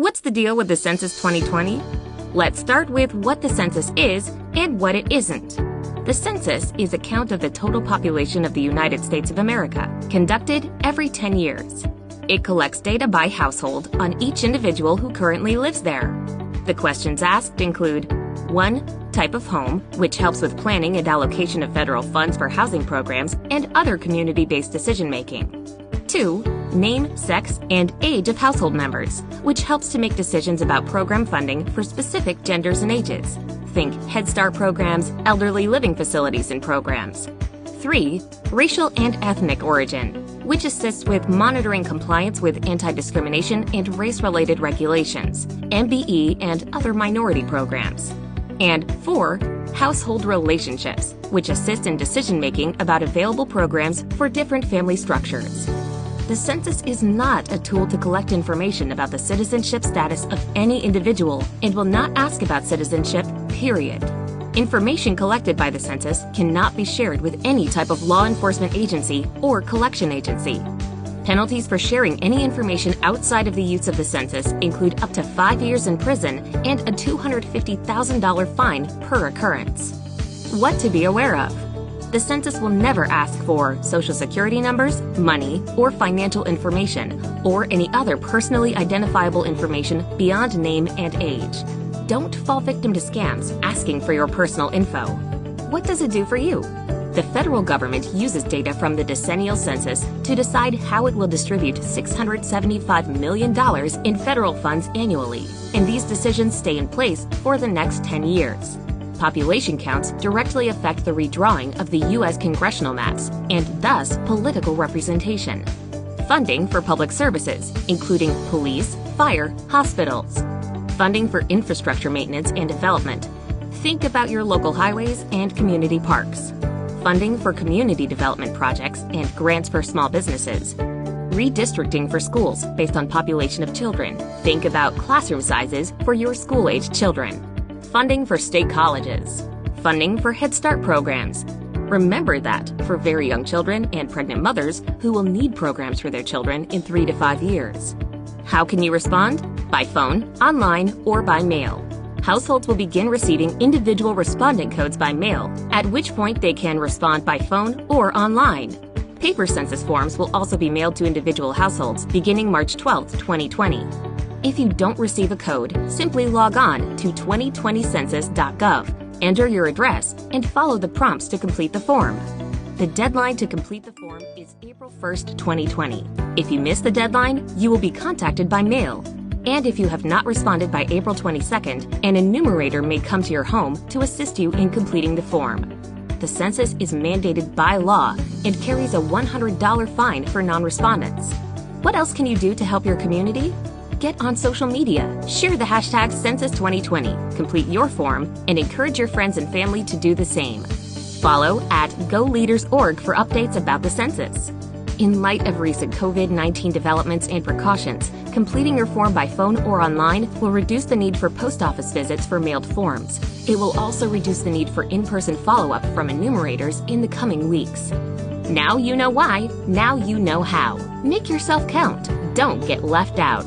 What's the deal with the Census 2020? Let's start with what the census is and what it isn't. The census is a count of the total population of the United States of America, conducted every 10 years. It collects data by household on each individual who currently lives there. The questions asked include 1. Type of home, which helps with planning and allocation of federal funds for housing programs and other community-based decision-making. 2. Name, sex, and age of household members, which helps to make decisions about program funding for specific genders and ages. Think Head Start programs, elderly living facilities and programs. 3. Racial and ethnic origin, which assists with monitoring compliance with anti-discrimination and race-related regulations, MBE and other minority programs. And 4. Household relationships, which assist in decision-making about available programs for different family structures. The census is not a tool to collect information about the citizenship status of any individual and will not ask about citizenship, period. Information collected by the census cannot be shared with any type of law enforcement agency or collection agency. Penalties for sharing any information outside of the use of the census include up to 5 years in prison and a $250,000 fine per occurrence. What to be aware of? The census will never ask for Social Security numbers, money, or financial information, or any other personally identifiable information beyond name and age. Don't fall victim to scams asking for your personal info. What does it do for you? The federal government uses data from the decennial census to decide how it will distribute $675 million in federal funds annually, and these decisions stay in place for the next 10 years. Population counts directly affect the redrawing of the U.S. congressional maps and thus political representation. Funding for public services, including police, fire, hospitals. Funding for infrastructure maintenance and development. Think about your local highways and community parks. Funding for community development projects and grants for small businesses. Redistricting for schools based on population of children. Think about classroom sizes for your school-aged children. Funding for state colleges. Funding for Head Start programs. Remember that for very young children and pregnant mothers who will need programs for their children in 3 to 5 years. How can you respond? By phone, online, or by mail. Households will begin receiving individual respondent codes by mail, at which point they can respond by phone or online. Paper census forms will also be mailed to individual households beginning March 12, 2020. If you don't receive a code, simply log on to 2020census.gov, enter your address, and follow the prompts to complete the form. The deadline to complete the form is April 1st, 2020. If you miss the deadline, you will be contacted by mail. And if you have not responded by April 22nd, an enumerator may come to your home to assist you in completing the form. The census is mandated by law and carries a $100 fine for non-respondents. What else can you do to help your community? Get on social media, share the hashtag Census2020, complete your form, and encourage your friends and family to do the same. Follow @GoLeadersOrg for updates about the census. In light of recent COVID-19 developments and precautions, completing your form by phone or online will reduce the need for post office visits for mailed forms. It will also reduce the need for in-person follow-up from enumerators in the coming weeks. Now you know why, now you know how. Make yourself count. Don't get left out.